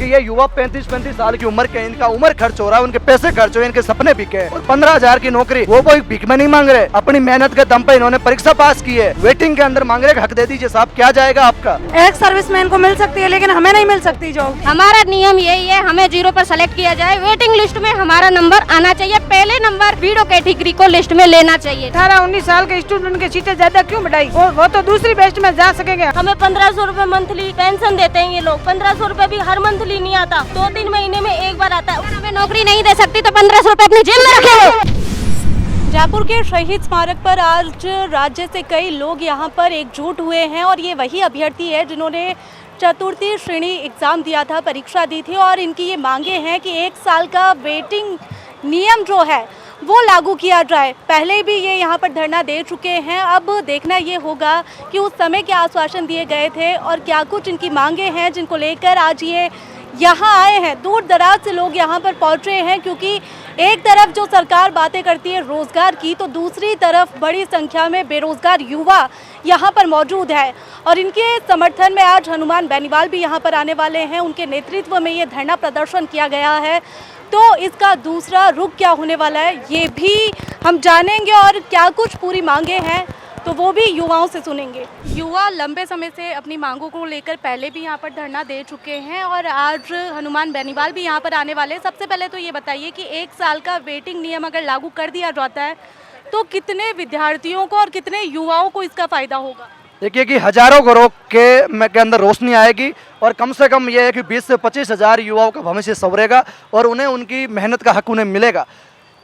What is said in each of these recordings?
कि ये युवा 35-35 साल की उम्र के, इनका उम्र खर्च हो रहा है, उनके पैसे खर्च हो, इनके सपने बिके हैं। और 15,000 की नौकरी वो कोई भीख में नहीं मांग रहे, अपनी मेहनत के दम पे इन्होंने परीक्षा पास की है, वेटिंग के अंदर मांग रहे। हक दे दीजिए साहब, क्या जाएगा आपका? एक सर्विसमैन को मिल सकती है लेकिन हमें नहीं मिल सकती जॉब। हमारा नियम यही है, हमें 0 पर सेलेक्ट किया जाए, वेटिंग लिस्ट में हमारा नंबर आना चाहिए, पहले नंबर वीडो कैटेगरी को लिस्ट में लेना चाहिए। 18-19 साल के स्टूडेंट की सीटें ज्यादा क्यों बढ़ाई? वो तो दूसरी बेस्ट में जा सकेंगे। हमें 1500 रूपए मंथली पेंशन देते हैं ये लोग। 1500 रूपए भी हर मंथली नहीं आता, 2-3 महीने में एक बार आता है। अगर हमें नौकरी नहीं दे सकती तो 1500 रूपए अपनी जेब में रखेंगे। जयपुर के शहीद स्मारक पर आज राज्य से कई लोग यहां पर एकजुट हुए हैं और ये वही अभ्यर्थी है जिन्होंने चतुर्थी श्रेणी एग्ज़ाम दिया था, परीक्षा दी थी और इनकी ये मांगे हैं कि 1 साल का वेटिंग नियम जो है वो लागू किया जाए। पहले भी ये यहाँ पर धरना दे चुके हैं, अब देखना ये होगा कि उस समय क्या आश्वासन दिए गए थे और क्या कुछ इनकी मांगे हैं जिनको लेकर आज ये यहाँ आए हैं। दूर दराज से लोग यहाँ पर पहुँचे हैं क्योंकि एक तरफ जो सरकार बातें करती है रोज़गार की, तो दूसरी तरफ बड़ी संख्या में बेरोज़गार युवा यहाँ पर मौजूद है और इनके समर्थन में आज हनुमान बेनीवाल भी यहाँ पर आने वाले हैं। उनके नेतृत्व में ये धरना प्रदर्शन किया गया है, तो इसका दूसरा रुख क्या होने वाला है ये भी हम जानेंगे और क्या कुछ पूरी मांगे हैं तो वो भी युवाओं से सुनेंगे। युवा लंबे समय से अपनी मांगों को लेकर पहले भी यहाँ पर धरना दे चुके हैं और आज हनुमान बेनीवाल भी यहाँ पर आने वाले हैं। सबसे पहले तो ये बताइए कि 1 साल का वेटिंग नियम अगर लागू कर दिया जाता है तो कितने विद्यार्थियों को और कितने युवाओं को इसका फ़ायदा होगा? देखिए कि हजारों घरों के अंदर रोशनी आएगी और कम से कम ये है कि 20 से 25 हज़ार युवाओं का भविष्य संवरेगा और उन्हें उनकी मेहनत का हक उन्हें मिलेगा।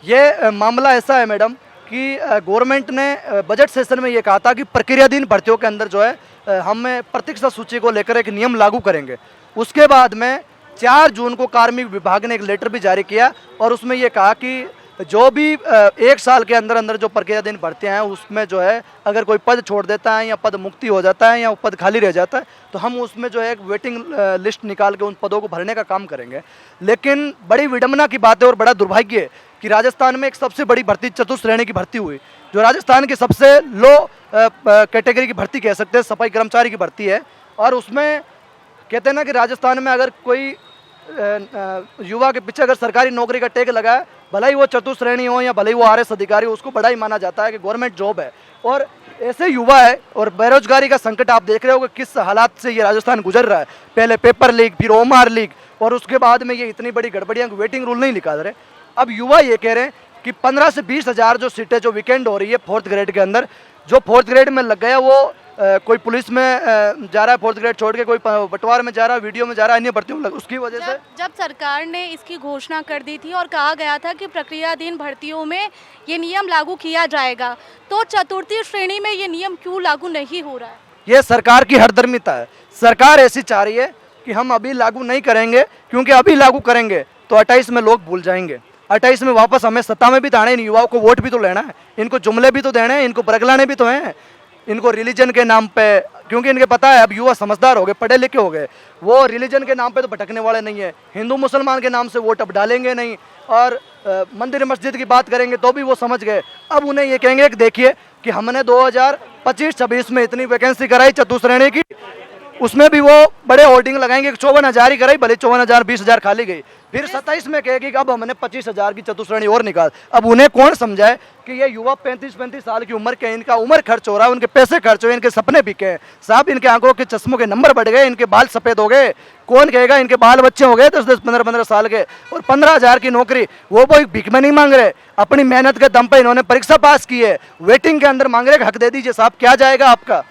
ये मामला ऐसा है मैडम कि गवर्नमेंट ने बजट सेशन में ये कहा था कि प्रक्रियाधीन भर्तियों के अंदर जो है हम प्रतीक्षा सूची को लेकर एक नियम लागू करेंगे। उसके बाद में 4 जून को कार्मिक विभाग ने एक लेटर भी जारी किया और उसमें ये कहा कि जो भी 1 साल के अंदर अंदर जो प्रक्रियाधीन भर्तियां हैं उसमें जो है अगर कोई पद छोड़ देता है या पद मुक्ति हो जाता है या पद खाली रह जाता है तो हम उसमें जो है एक वेटिंग लिस्ट निकाल के उन पदों को भरने का काम करेंगे। लेकिन बड़ी विडंबना की बात है और बड़ा दुर्भाग्य है कि राजस्थान में एक सबसे बड़ी भर्ती चतुर्थ श्रेणी की भर्ती हुई, जो राजस्थान की सबसे लो कैटेगरी की भर्ती कह सकते हैं, सफाई कर्मचारी की भर्ती है। और उसमें कहते हैं ना कि राजस्थान में अगर कोई युवा के पीछे अगर सरकारी नौकरी का टैग लगाए, भले ही वो चतुर्थ श्रेणी हो या भले ही वो RS अधिकारी हो, उसको बड़ा ही माना जाता है कि गवर्नमेंट जॉब है। और ऐसे युवा है और बेरोजगारी का संकट आप देख रहे हो कि किस हालात से ये राजस्थान गुजर रहा है। पहले पेपर लीक, फिर OMR लीक और उसके बाद में ये इतनी बड़ी गड़बड़ियाँ, वेटिंग रूल नहीं निकाल रहे। अब युवा ये कह रहे हैं कि 15 से 20 हज़ार जो सीटें जो वीकेंड हो रही है 4th ग्रेड के अंदर, जो 4th ग्रेड में लग गया वो कोई पुलिस में जा रहा है 4th ग्रेड छोड़ के, कोई पटवार में जा रहा है, वीडियो में जा रहा है, अन्य भर्तियों में, उसकी वजह से जब सरकार ने इसकी घोषणा कर दी थी और कहा गया था कि प्रक्रियाधीन भर्तियों में ये नियम लागू किया जाएगा, तो चतुर्थी श्रेणी में ये नियम क्यों लागू नहीं हो रहा है? ये सरकार की हरदर्मिता है। सरकार ऐसी चाह रही है कि हम अभी लागू नहीं करेंगे क्योंकि अभी लागू करेंगे तो 28 में लोग भूल जाएंगे। 28 में वापस हमें सत्ता में भी तो आना है, इन युवाओं को वोट भी तो लेना है, इनको जुमले भी तो देने हैं, इनको बरगलाने भी तो हैं, इनको रिलीजन के नाम पे, क्योंकि इनके पता है अब युवा समझदार हो गए, पढ़े लिखे हो गए, वो रिलीजन के नाम पे तो भटकने वाले नहीं है। हिंदू मुसलमान के नाम से वोट अब डालेंगे नहीं और मंदिर मस्जिद की बात करेंगे तो भी वो समझ गए। अब उन्हें ये कहेंगे कि देखिए कि हमने 2025-26 में इतनी वैकेंसी कराई चतुर्थ श्रेणी की, उसमें भी वो बड़े होर्डिंग लगाएंगे कि 54,000 ही कराई, भले 54,000 20,000 खाली गई। फिर 27 में कहेगी कि अब हमने 25,000 की चतुर्थ श्रेणी और निकाल। अब उन्हें कौन समझाए कि ये युवा 35-35 साल की उम्र के, इनका उम्र खर्च हो रहा है, उनके पैसे खर्च हो रहे, इनके सपने बिके हैं साहब, इनके आंखों के चश्मों के नंबर बढ़ गए, इनके बाल सफ़ेद हो गए। कौन कहेगा इनके बाल बच्चे हो गए 10-10 15-15 साल के और 15,000 की नौकरी वो कोई भीख में नहीं मांग रहे, अपनी मेहनत के दम पे इन्होंने परीक्षा पास की है, वेटिंग के अंदर मांग रहे। हक दे दीजिए साहब, क्या जाएगा आपका?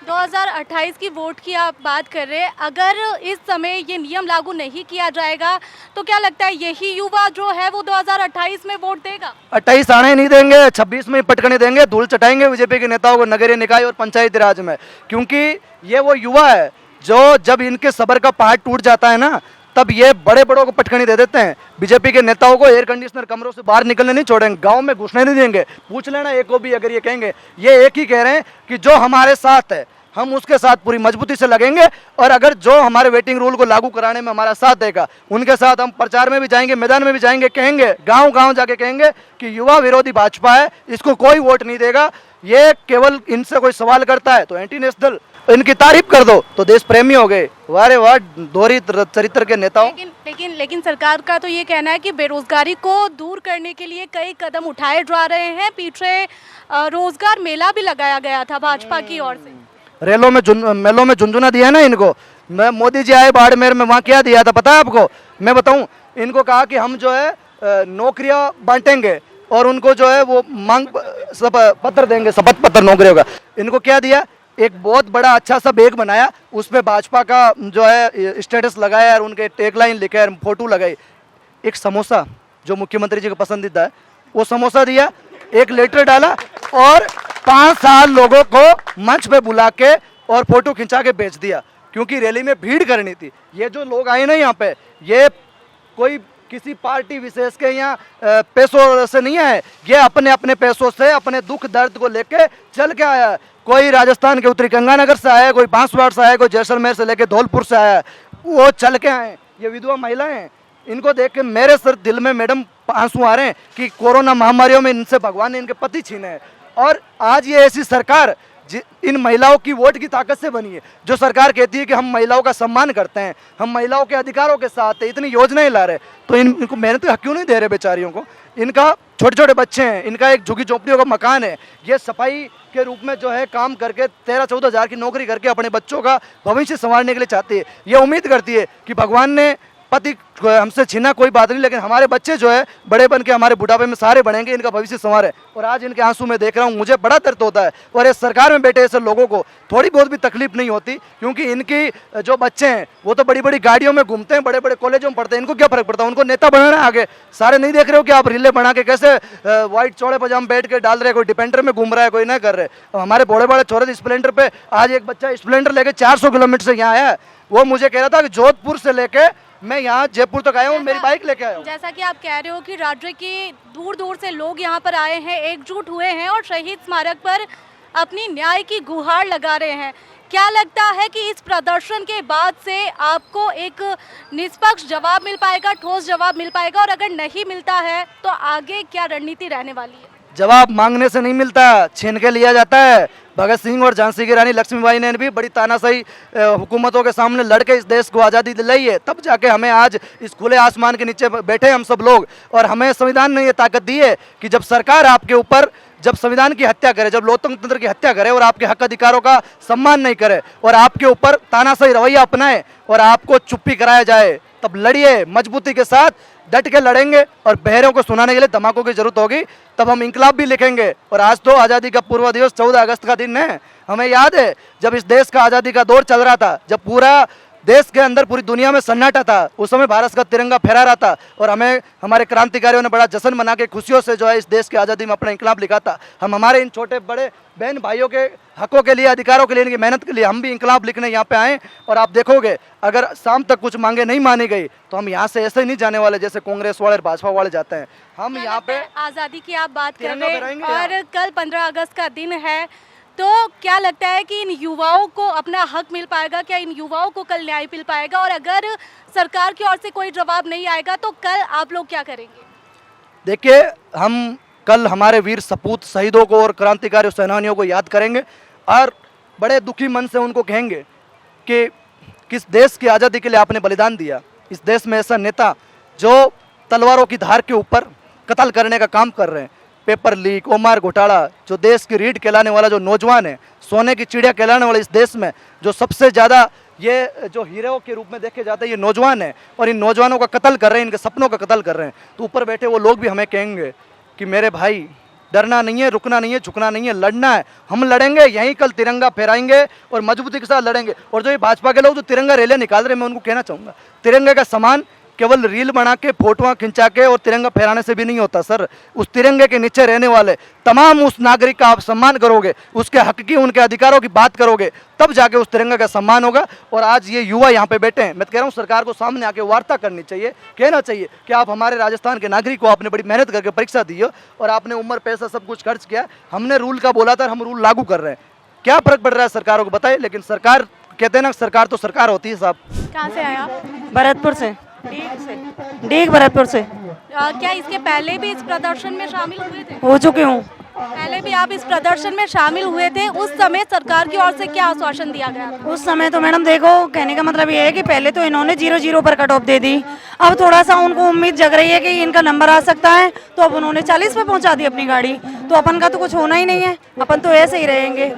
2028 की वोट की आप बात कर रहे हैं, अगर इस समय ये नियम लागू नहीं किया जाएगा तो क्या लगता है यही युवा जो है वो 2028 में वोट देगा? 28 आने नहीं देंगे, 26 में पटकने देंगे, धूल चटाएंगे बीजेपी के नेताओं को नगरीय निकाय और पंचायती राज में, क्योंकि ये वो युवा है जो जब इनके सबर का पहाड़ टूट जाता है ना तब ये बड़े बड़ों को पटकनी दे देते हैं। बीजेपी के नेताओं को एयर कंडीशनर कमरों से बाहर निकलने नहीं छोड़ेंगे, गांव में घुसने नहीं देंगे। पूछ लेना एक को भी अगर ये कहेंगे, ये एक ही कह रहे हैं कि जो हमारे साथ है हम उसके साथ पूरी मजबूती से लगेंगे और अगर जो हमारे वेटिंग रूल को लागू कराने में हमारा साथ देगा उनके साथ हम प्रचार में भी जाएंगे, मैदान में भी जाएंगे, कहेंगे गांव गांव जाके कहेंगे कि युवा विरोधी भाजपा है, इसको कोई वोट नहीं देगा, ये केवल इनसे कोई सवाल करता है तो एंटी नेशनल। इनकी तारीफ कर दो तो देश प्रेमी हो गए। वारे वाह, दोहरी चरित्र के नेताओं। लेकिन सरकार का तो ये कहना है कि बेरोजगारी को दूर करने के लिए कई कदम उठाए जा रहे हैं। पीछे रोजगार मेला भी लगाया गया था भाजपा की ओर से। मेलों में झुंझुना दिया है ना इनको। मैं मोदी जी आए बाड़मेर में, वहाँ क्या दिया था पता है आपको? मैं बताऊं, इनको कहा कि हम जो है नौकरियां बांटेंगे और उनको जो है वो मांग पत्र देंगे, शपथ पत्र नौकरियों का। इनको क्या दिया? एक बहुत बड़ा अच्छा सा बैग बनाया, उस पर भाजपा का जो है स्टेटस लगाया और उनके टैगलाइन लिखे और फोटो लगाई। एक समोसा जो मुख्यमंत्री जी का पसंदीदा है वो समोसा दिया, एक लेटर डाला और 5 साल लोगों को मंच पे बुला के और फोटो खिंचा के बेच दिया, क्योंकि रैली में भीड़ करनी थी। ये जो लोग आए ना यहाँ पे, ये कोई किसी पार्टी विशेष के यहाँ पैसों से नहीं आए, ये अपने अपने पैसों से अपने दुख दर्द को लेके चल के आया है। कोई राजस्थान के उत्तरी गंगानगर से आया है, कोई बांसवाड़ा से आया है, कोई जैसलमेर से लेके धौलपुर से आया है, वो चल के आए। ये विधवा महिलाएं हैं, इनको देख के मेरे सर दिल में मैडम आंसू आ रहे हैं कि कोरोना महामारियों में इनसे भगवान ने इनके पति छीने हैं। और आज ये ऐसी सरकार इन महिलाओं की वोट की ताकत से बनी है, जो सरकार कहती है कि हम महिलाओं का सम्मान करते हैं, हम महिलाओं के अधिकारों के साथ है, इतनी योजनाएं ला रहे, तो इनको मेहनत का हक क्यों नहीं दे रहे बेचारियों को? इनका छोटे छोटे बच्चे हैं, इनका एक झुग्गी झोंपड़ियों का मकान है, ये सफाई के रूप में जो है काम करके 13-14 हज़ार की नौकरी करके अपने बच्चों का भविष्य संवारने के लिए चाहती है। ये उम्मीद करती है कि भगवान ने पति हमसे छीना कोई बात नहीं, लेकिन हमारे बच्चे जो है बड़े बन के हमारे बुढ़ापे में सारे बढ़ेंगे, इनका भविष्य संवारे। और आज इनके आंसू में देख रहा हूँ, मुझे बड़ा दर्द होता है। और इस सरकार में बैठे ऐसे लोगों को थोड़ी बहुत भी तकलीफ नहीं होती, क्योंकि इनकी जो बच्चे हैं वो तो बड़ी बड़ी गाड़ियों में घूमते हैं, बड़े बड़े कॉलेजों में पढ़ते हैं, इनको क्या फर्क पड़ता है? उनको नेता बनाना है आगे। सारे नहीं देख रहे हो कि आप रीले बना के कैसे व्हाइट चौड़े पजाम बैठ के डाल रहे, कोई डिपेंडर में घूम रहा है, कोई नहीं कर रहे। हमारे बड़े बड़े छोरे स्प्लेंडर पे, आज एक बच्चा स्प्लेंडर लेके 400 किलोमीटर से यहाँ आया है, वो मुझे कह रहा था कि जोधपुर से लेके मैं यहाँ जयपुर तक आया हूँ, मेरी बाइक लेके आया हूँ। जैसा कि आप कह रहे हो कि राज्य के दूर दूर से लोग यहाँ पर आए हैं, एकजुट हुए हैं और शहीद स्मारक पर अपनी न्याय की गुहार लगा रहे हैं। क्या लगता है कि इस प्रदर्शन के बाद से आपको एक निष्पक्ष जवाब मिल पाएगा, ठोस जवाब मिल पाएगा? और अगर नहीं मिलता है तो आगे क्या रणनीति रहने वाली है? जवाब मांगने से नहीं मिलता, छीन के लिया जाता है। भगत सिंह और झांसी की रानी लक्ष्मीबाई ने भी बड़ी तानाशाही हुकूमतों के सामने लड़के इस देश को आज़ादी दिलाई है, तब जाके हमें आज इस खुले आसमान के नीचे बैठे हम सब लोग। और हमें संविधान ने ये ताकत दी है कि जब सरकार आपके ऊपर, जब संविधान की हत्या करे, जब लोकतंत्र की हत्या करे और आपके हक अधिकारों का सम्मान नहीं करे और आपके ऊपर तानाशाही रवैया अपनाए और आपको चुप्पी कराया जाए, तब लड़िए, मजबूती के साथ डट के लड़ेंगे। और बहरों को सुनाने के लिए धमाकों की जरूरत होगी, तब हम इंकलाब भी लिखेंगे। और आज तो आज़ादी का पूर्व दिवस 14 अगस्त का दिन है। हमें याद है जब इस देश का आज़ादी का दौर चल रहा था, जब पूरा देश के अंदर पूरी दुनिया में सन्नाटा था, उस समय भारत का तिरंगा फहरा रहा था और हमें हमारे क्रांतिकारियों ने बड़ा जश्न मना के खुशियों से जो है इस देश की आज़ादी में अपना इंकलाब लिखा था। हम हमारे इन छोटे बड़े बहन भाइयों के हकों के लिए, अधिकारों के लिए, इनकी मेहनत के लिए हम भी इंकलाब लिखने यहाँ पे आए। और आप देखोगे अगर शाम तक कुछ मांगे नहीं मानी गई तो हम यहाँ से ऐसे ही नहीं जाने वाले जैसे कांग्रेस वाले और भाजपा वाले जाते हैं। हम यहाँ पे आज़ादी की आप बात कर तिरंगा रहे फहराएंगे हैं और कल 15 अगस्त का दिन है, तो क्या लगता है कि इन युवाओं को अपना हक मिल पाएगा? क्या इन युवाओं को कल न्याय मिल पाएगा? और अगर सरकार की ओर से कोई जवाब नहीं आएगा तो कल आप लोग क्या करेंगे? देखिए, हम कल हमारे वीर सपूत शहीदों को और क्रांतिकारी सेनानियों को याद करेंगे और बड़े दुखी मन से उनको कहेंगे कि किस देश की आज़ादी के लिए आपने बलिदान दिया। इस देश में ऐसा नेता जो तलवारों की धार के ऊपर कत्ल करने का काम कर रहे हैं, पेपर लीक, ओमार घोटाला, जो देश की रीढ़ कहलाने वाला जो नौजवान है, सोने की चिड़िया कहलाने वाले इस देश में जो सबसे ज़्यादा ये जो हीरो के रूप में देखे जाते हैं, ये नौजवान है और इन नौजवानों का कत्ल कर रहे हैं, इनके सपनों का कत्ल कर रहे हैं। तो ऊपर बैठे वो लोग भी हमें कहेंगे कि मेरे भाई, डरना नहीं है, रुकना नहीं है, झुकना नहीं है, लड़ना है। हम लड़ेंगे, यहीं कल तिरंगा फहराएंगे और मजबूती के साथ लड़ेंगे। और जो ये भाजपा के लोग जो तिरंगा रैलियाँ निकाल रहे हैं, मैं उनको कहना चाहूँगा, तिरंगे का सम्मान केवल रील बना के, फोटोआं खिंचा के और तिरंगा फहराने से भी नहीं होता सर। उस तिरंगे के नीचे रहने वाले तमाम उस नागरिक का आप सम्मान करोगे, उसके हक की, उनके अधिकारों की बात करोगे, तब जाके उस तिरंगे का सम्मान होगा। और आज ये युवा यहाँ पे बैठे हैं, मैं कह रहा हूँ सरकार को सामने आके वार्ता करनी चाहिए, कहना चाहिए कि आप हमारे राजस्थान के नागरिक को, आपने बड़ी मेहनत करके परीक्षा दी हो और आपने उम्र, पैसा सब कुछ खर्च किया, हमने रूल का बोला था, हम रूल लागू कर रहे हैं। क्या फर्क पड़ रहा है सरकारों को बताइए। लेकिन सरकार, कहते हैं ना, सरकार तो सरकार होती है साहब। कहाँ से आए आप? भरतपुर से, डीग भरतपुर से। क्या इसके पहले भी इस प्रदर्शन में शामिल हुए थे? हो चुके हूँ। पहले भी आप इस प्रदर्शन में शामिल हुए थे, उस समय सरकार की ओर से क्या आश्वासन दिया गया? उस समय तो मैडम देखो, कहने का मतलब ये है कि पहले तो इन्होंने 0-0 पर कट ऑफ दे दी। अब थोड़ा सा उनको उम्मीद जग रही है कि इनका नंबर आ सकता है, तो अब उन्होंने 40 पे पहुंचा दी अपनी गाड़ी। तो अपन का तो कुछ होना ही नहीं है, अपन तो ऐसे ही रहेंगे,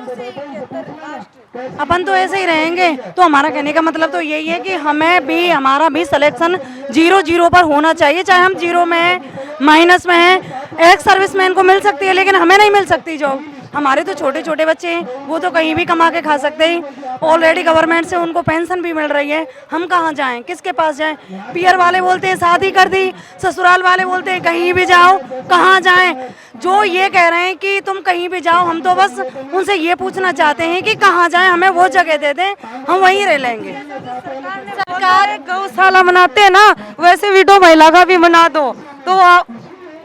अपन तो ऐसे ही रहेंगे। तो हमारा कहने का मतलब तो यही है कि हमें भी, हमारा भी सिलेक्शन 0-0 पर होना चाहिए। चाहे हम 0 में हैं, माइनस में हैं। एक सर्विसमैन को मिल सकती है लेकिन हमें नहीं मिल सकती जॉब। हमारे तो छोटे छोटे बच्चे हैं, वो तो कहीं भी कमा के खा सकते हैं। ऑलरेडी गवर्नमेंट से उनको पेंशन भी मिल रही है। हम कहाँ जाएं, किसके पास जाएं? पियर वाले बोलते हैं शादी कर दी, ससुराल वाले बोलते हैं कहीं भी जाओ। कहाँ जाएं? जो ये कह रहे हैं कि तुम कहीं भी जाओ, हम तो बस उनसे ये पूछना चाहते हैं कि कहाँ जाएं, हमें वो जगह दे दें, हम वहीं रह लेंगे। सरकार गौशाला बनाते हैं ना, वैसे विडो महिला का भी बना दो तो आप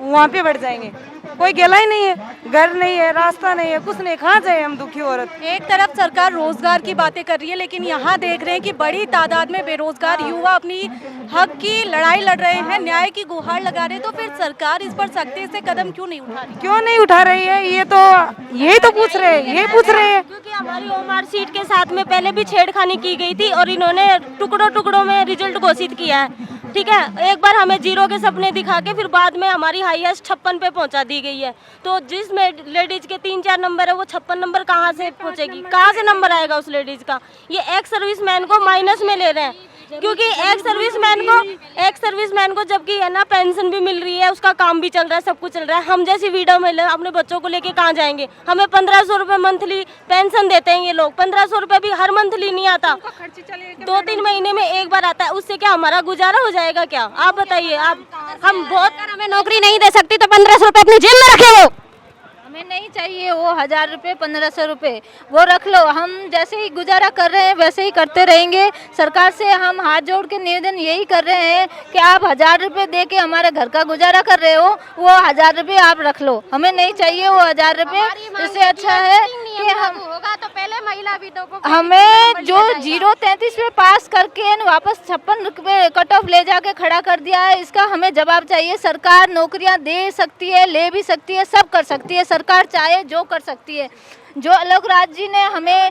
वहाँ पे बढ़ जाएंगे। कोई गेला ही नहीं है, घर नहीं है, रास्ता नहीं है, कुछ नहीं, कहाँ जाए हम दुखी औरत। एक तरफ सरकार रोजगार की बातें कर रही है, लेकिन यहाँ देख रहे हैं कि बड़ी तादाद में बेरोजगार युवा अपनी हक की लड़ाई लड़ रहे हैं, न्याय की गुहार लगा रहे हैं। तो फिर सरकार इस पर सख्ती से कदम क्यों नहीं उठा रही? क्यों नहीं उठा रही है? ये तो यही तो पूछ रहे हैं, यही पूछ रहे हैं। क्योंकि हमारी ओमआर सीट के साथ में पहले भी छेड़खानी की गई थी और इन्होंने टुकड़ों टुकड़ों में रिजल्ट घोषित किया है। ठीक है, एक बार हमें 0 के सपने दिखा के फिर बाद में हमारी हाईएस्ट 56 पे पहुंचा दी गई है। तो जिस में लेडीज के 3-4 नंबर है, वो 56 नंबर कहाँ से पहुंचेगी? कहाँ से नंबर आएगा उस लेडीज का? ये एक्स सर्विसमैन को माइनस में ले रहे हैं, क्योंकि एक्स सर्विसमैन को जबकि है ना पेंशन भी मिल रही है, उसका काम भी चल रहा है, सब कुछ चल रहा है। हम जैसी विडो महिला अपने बच्चों को लेके कहाँ जाएंगे? हमें 1500 रुपए मंथली पेंशन देते हैं ये लोग। 1500 रुपए भी हर मंथली नहीं आता, 2-3 महीने में एक बार आता है। उससे क्या हमारा गुजारा हो जाएगा क्या? आप बताइए। आप हम बहुत, हमें नौकरी नहीं दे सकती तो 1500 रुपए अपनी जेब में रखे वो। हमें नहीं चाहिए वो 1000 रुपये 1500 रुपये, वो रख लो। हम जैसे ही गुजारा कर रहे हैं वैसे ही करते रहेंगे। सरकार से हम हाथ जोड़ के निवेदन यही कर रहे हैं कि आप 1000 रुपये दे के हमारे घर का गुजारा कर रहे हो, वो 1000 रुपये आप रख लो। हमें नहीं चाहिए वो 1000 रुपये। इससे अच्छा है कि हम होगा तो पहले महिला विडो को हमें जो 0-33 पे पास करके वापस 56 रुपये कट ऑफ ले जाके खड़ा कर दिया है, इसका हमें जवाब चाहिए। सरकार नौकरियां दे सकती है, ले भी सकती है, सब कर सकती है। सरकार चाहे जो कर सकती है। जो आलोक राज जी ने हमें,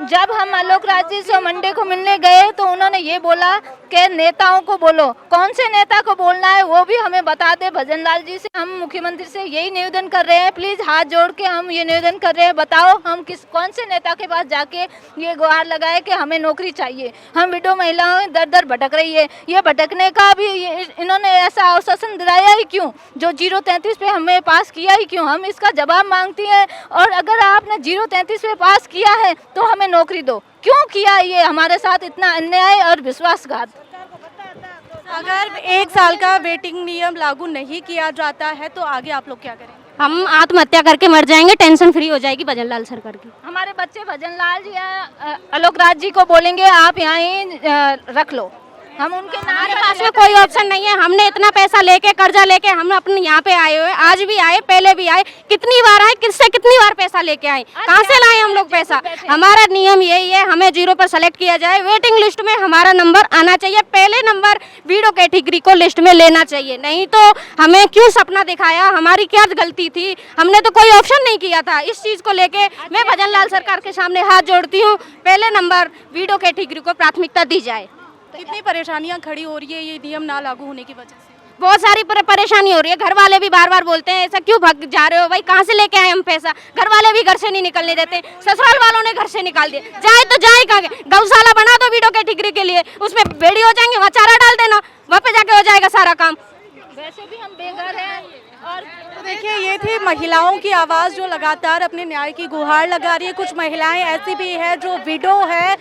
जब हम आलोक राज जी से मंडे को मिलने गए तो उन्होंने ये बोला कि नेताओं को बोलो। कौन से नेता को बोलना है वो भी हमें बता दे। भजन लाल जी से हम मुख्यमंत्री से यही निवेदन कर रहे हैं, प्लीज़ हाथ जोड़ के हम ये निवेदन कर रहे हैं, बताओ हम कौन से नेता के पास जाके ये गुहार लगाए कि हमें नौकरी चाहिए। हम विडो महिलाएं दर दर भटक रही है, ये भटकने का भी इन्होंने ऐसा आश्वासन दिलाया ही क्यों? जो 0-33 पे हमें पास किया ही क्यों? हम इसका जवाब मांगती हैं। और अगर आपने 0-33 पे पास किया है तो हमें नौकरी दो। क्यों किया ये हमारे साथ इतना अन्याय और विश्वासघात? अगर 1 साल का वेटिंग नियम लागू नहीं किया जाता है तो आगे आप लोग क्या करेंगे? हम आत्महत्या करके मर जाएंगे, टेंशन फ्री हो जाएगी भजन लाल सरकार की। हमारे बच्चे भजन लाल जी आलोक राज जी को बोलेंगे आप यहाँ ही रख लो। हम उनके हमारे पास में कोई ऑप्शन नहीं है। हमने इतना पैसा लेके, कर्जा लेके हम अपने यहाँ पे आए हुए, आज भी आए, पहले भी आए, कितनी बार आए, किससे कितनी बार पैसा लेके आए, कहाँ से लाए हम लोग पैसा? हमारा नियम यही है, हमें 0 पर सेलेक्ट किया जाए, वेटिंग लिस्ट में हमारा नंबर आना चाहिए, पहले नंबर विडो कैटेगरी को लिस्ट में लेना चाहिए। नहीं तो हमें क्यों सपना दिखाया? हमारी क्या गलती थी? हमने तो कोई ऑप्शन नहीं किया था। इस चीज को लेके मैं भजन लाल सरकार के सामने हाथ जोड़ती हूँ, पहले नंबर विडो कैटेगरी को प्राथमिकता दी जाए। कितनी परेशानियां खड़ी हो रही है ये नियम ना लागू होने की वजह से? बहुत सारी परेशानी हो रही है। घर वाले भी बार बार बोलते हैं ऐसा क्यों भाग जा रहे हो भाई, कहाँ से लेके आए हम पैसा? घर वाले भी घर से नहीं निकलने देते, ससुराल वालों ने घर से निकाल दिए। जाए तो जाए कहाँ? गौशाला बना दो विडो कैटेगरी के लिए, उसमें बेड़ी हो जाएंगे, वहाँ चारा डाल देना, वहाँ पे जाके हो जाएगा सारा काम। वैसे भी हम बेघर हैं। और तो देखिए, ये थी महिलाओं की आवाज़ जो लगातार अपने न्याय की गुहार लगा रही है। कुछ महिलाएं ऐसी भी है जो विडो है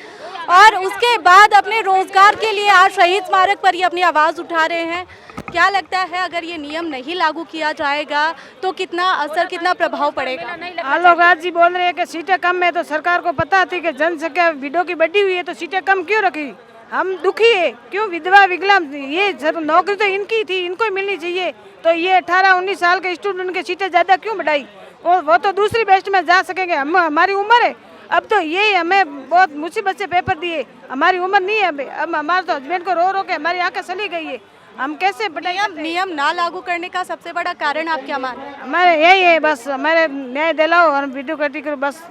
और उसके बाद अपने रोजगार के लिए आज शहीद स्मारक पर ही अपनी आवाज़ उठा रहे हैं। क्या लगता है अगर ये नियम नहीं लागू किया जाएगा तो कितना असर, कितना प्रभाव पड़ेगा? आलोक राज जी बोल रहे हैं कि सीटें कम है, तो सरकार को पता थी कि जनसंख्या विडो की बढ़ी हुई है तो सीटें कम क्यों रखी? हम दुखी है क्यों? विधवा विकलांग ये नौकरी तो इनकी थी, इनको ही मिलनी चाहिए। तो ये 18-19 साल के स्टूडेंट की सीटें ज़्यादा क्यों बढ़ाई? वो तो दूसरी बेस्ट में जा सकेंगे। हमारी उम्र है, अब तो ये हमें बहुत मुसीबत से पेपर दिए, हमारी उम्र नहीं है। अब हमारे तो हस्बैंड को रो रो के हमारी आंखें चली गई है। हम कैसे पढ़ाई करते हैं? नियम ना लागू करने का सबसे बड़ा कारण आप क्या मानते हैं? हमारे यही है बस, हमारे न्याय दिलाओ और वीडियो कटी करो बस।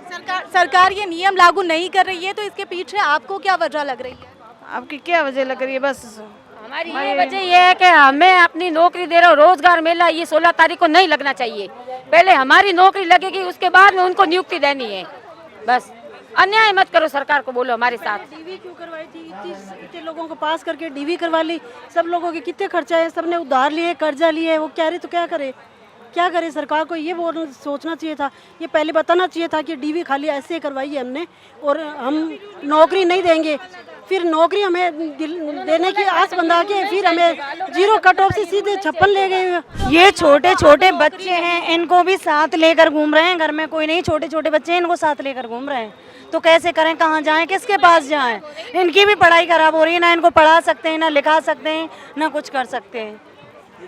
सरकार ये नियम लागू नहीं कर रही है तो इसके पीछे आपको क्या वजह लग रही है? आपकी क्या वजह लग रही है? बस हमारी ये वजह ये है कि हमें अपनी नौकरी दे रहे हो, रोजगार मेला ये 16 तारीख को नहीं लगना चाहिए। पहले हमारी नौकरी लगेगी, उसके बाद में उनको नियुक्ति देनी है। बस अन्याय मत करो, सरकार को बोलो हमारे साथ। डीवी क्यों करवाई थी? इतने लोगों को पास करके डीवी करवा ली। सब लोगों के कितने खर्चा है, सबने उधार लिए, कर्जा लिए, वो क्या रहे तो क्या करे? क्या करे? सरकार को ये वो सोचना चाहिए था, ये पहले बताना चाहिए था कि डीवी खाली ऐसे करवाई है हमने और हम नौकरी नहीं देंगे। फिर नौकरी हमें देने की आस बंधा के फिर हमें 0 कट ऑफ से सीधे 56 ले गए। ये छोटे छोटे बच्चे हैं, इनको भी साथ लेकर घूम रहे हैं। घर में कोई नहीं, छोटे छोटे बच्चे हैं, इनको साथ लेकर घूम रहे हैं। तो कैसे करें, कहाँ जाएं, किसके पास जाएं? इनकी भी पढ़ाई खराब हो रही है, ना इनको पढ़ा सकते हैं, ना लिखा सकते हैं, ना कुछ कर सकते हैं।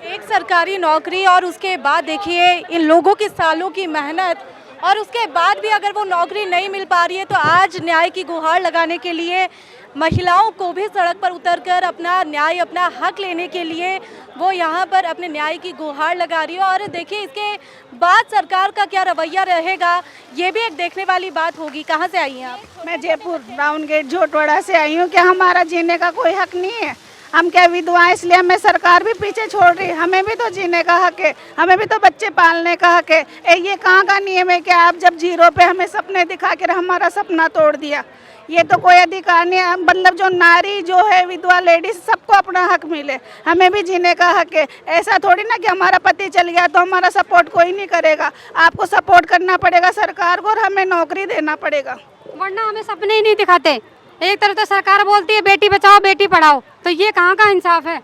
एक सरकारी नौकरी और उसके बाद देखिए इन लोगों की सालों की मेहनत और उसके बाद भी अगर वो नौकरी नहीं मिल पा रही है तो आज न्याय की गुहार लगाने के लिए महिलाओं को भी सड़क पर उतरकर अपना न्याय, अपना हक लेने के लिए वो यहाँ पर अपने न्याय की गुहार लगा रही है। और देखिए इसके बाद सरकार का क्या रवैया रहेगा ये भी एक देखने वाली बात होगी। कहाँ से आई हैं आप? मैं जयपुर ब्राउन गेट झोटवाड़ा से आई हूँ। क्या हमारा जीने का कोई हक नहीं है? हम क्या विधवा हैं इसलिए हमें सरकार भी पीछे छोड़ रही है? हमें भी तो जीने का हक है, हमें भी तो बच्चे पालने का हक है। ये कहाँ का नियम है कि आप जब 0 पे हमें सपने दिखा कर हमारा सपना तोड़ दिया? ये तो कोई अधिकार नहीं है। मतलब जो नारी जो है, विधवा लेडीज, सबको अपना हक मिले, हमें भी जीने का हक है। ऐसा थोड़ी ना कि हमारा पति चल गया तो हमारा सपोर्ट कोई नहीं करेगा। आपको सपोर्ट करना पड़ेगा सरकार को और हमें नौकरी देना पड़ेगा, वरना हमें सपने ही नहीं दिखाते। एक तरफ तो सरकार बोलती है बेटी बचाओ बेटी पढ़ाओ, तो ये कहाँ का इंसाफ है?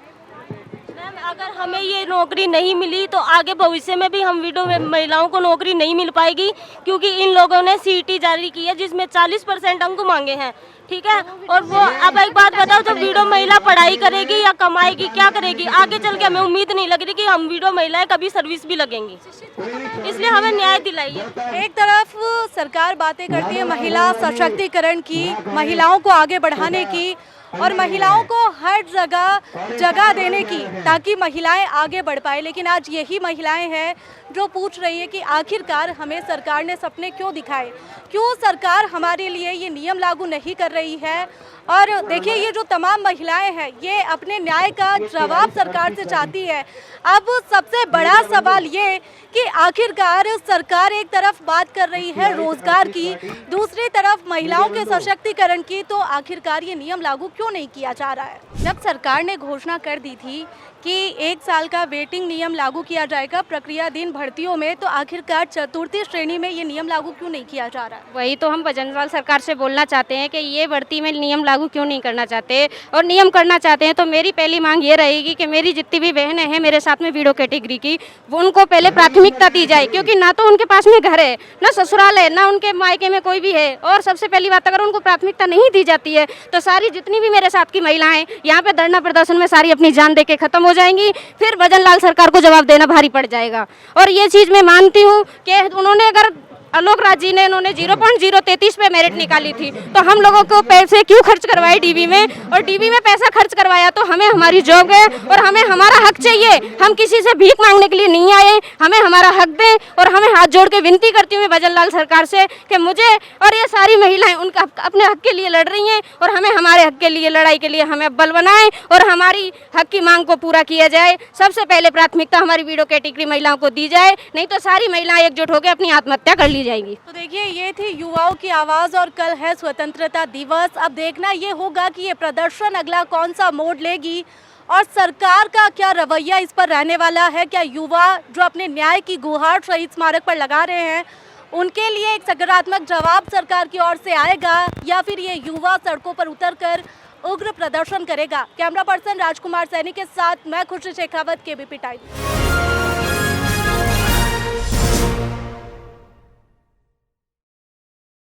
मैम अगर हमें ये नौकरी नहीं मिली तो आगे भविष्य में भी हम विडो महिलाओं को नौकरी नहीं मिल पाएगी, क्योंकि इन लोगों ने सीटी जारी की है जिसमें 40% अंक मांगे हैं। ठीक है, और वो अब एक बात बताओ, जब विडो महिला पढ़ाई करेगी या कमाएगी, क्या करेगी आगे चल के? हमें उम्मीद नहीं लग रही कि हम विडो महिलाएं कभी सर्विस भी लगेंगी, इसलिए हमें न्याय दिलाइए। एक तरफ सरकार बातें करती है महिला सशक्तिकरण की, महिलाओं को आगे बढ़ाने की और महिलाओं को हर जगह देने की ताकि महिलाएं आगे बढ़ पाए, लेकिन आज यही महिलाएं हैं जो पूछ रही है कि आखिरकार हमें सरकार ने सपने क्यों दिखाए, क्यों सरकार हमारे लिए ये नियम लागू नहीं कर रही है। और देखिए ये जो तमाम महिलाएं हैं ये अपने न्याय का जवाब सरकार से चाहती है। अब सबसे बड़ा सवाल ये कि आखिरकार सरकार एक तरफ बात कर रही है रोजगार की, दूसरी तरफ महिलाओं के सशक्तिकरण की, तो आखिरकार ये नियम लागू क्यों नहीं किया जा रहा है? जब सरकार ने घोषणा कर दी थी कि 1 साल का वेटिंग नियम लागू किया जाएगा प्रक्रियाधीन भर्तियों में, तो आखिरकार चतुर्थी श्रेणी में ये नियम लागू क्यों नहीं किया जा रहा है? वही तो हम भजनलाल सरकार से बोलना चाहते हैं कि ये भर्ती में नियम लागू क्यों नहीं करना चाहते, और नियम करना चाहते हैं तो मेरी पहली मांग ये रहेगी कि मेरी जितनी भी बहनें हैं मेरे साथ में वीडो कैटेगरी की, वो उनको पहले प्राथमिकता दी जाए, क्योंकि ना तो उनके पास में घर है, ना ससुराल है, ना उनके मायके में कोई भी है। और सबसे पहली बात, अगर उनको प्राथमिकता नहीं दी जाती है तो सारी जितनी भी मेरे साथ की महिलाएं यहाँ पे धरना प्रदर्शन में सारी अपनी जान दे के खत्म हो जाएंगी, फिर भजनलाल सरकार को जवाब देना भारी पड़ जाएगा। और ये चीज़ मैं मानती हूँ कि उन्होंने अगर आलोक राज जी ने इन्होंने 0.033 पे मेरिट निकाली थी तो हम लोगों को पैसे क्यों खर्च करवाए डीवी में, और डीवी में पैसा खर्च करवाया तो हमें हमारी जॉब है और हमें हमारा हक चाहिए। हम किसी से भीख मांगने के लिए नहीं आए, हमें हमारा हक दें। और हमें हाथ जोड़ के विनती करती हूँ भजनलाल सरकार से कि मुझे और ये सारी महिलाएं उनका अपने हक के लिए लड़ रही हैं और हमें हमारे हक के लिए लड़ाई के लिए हमें बल बनाएं और हमारी हक की मांग को पूरा किया जाए। सबसे पहले प्राथमिकता हमारी वीडो कैटेगरी महिलाओं को दी जाए, नहीं तो सारी महिलाएं एकजुट होकर अपनी आत्महत्या कर ली जाएगी। तो देखिए ये थी युवाओं की आवाज़ और कल है स्वतंत्रता दिवस। अब देखना ये होगा कि ये प्रदर्शन अगला कौन सा मोड़ लेगी और सरकार का क्या रवैया इस पर रहने वाला है। क्या युवा जो अपने न्याय की गुहार शहीद स्मारक पर लगा रहे हैं उनके लिए एक सकारात्मक जवाब सरकार की ओर से आएगा, या फिर ये युवा सड़कों पर उतरकर उग्र प्रदर्शन करेगा। कैमरा पर्सन राजकुमार सैनी के साथ मैं खुशी शेखावत, केबीपी टाइम्स।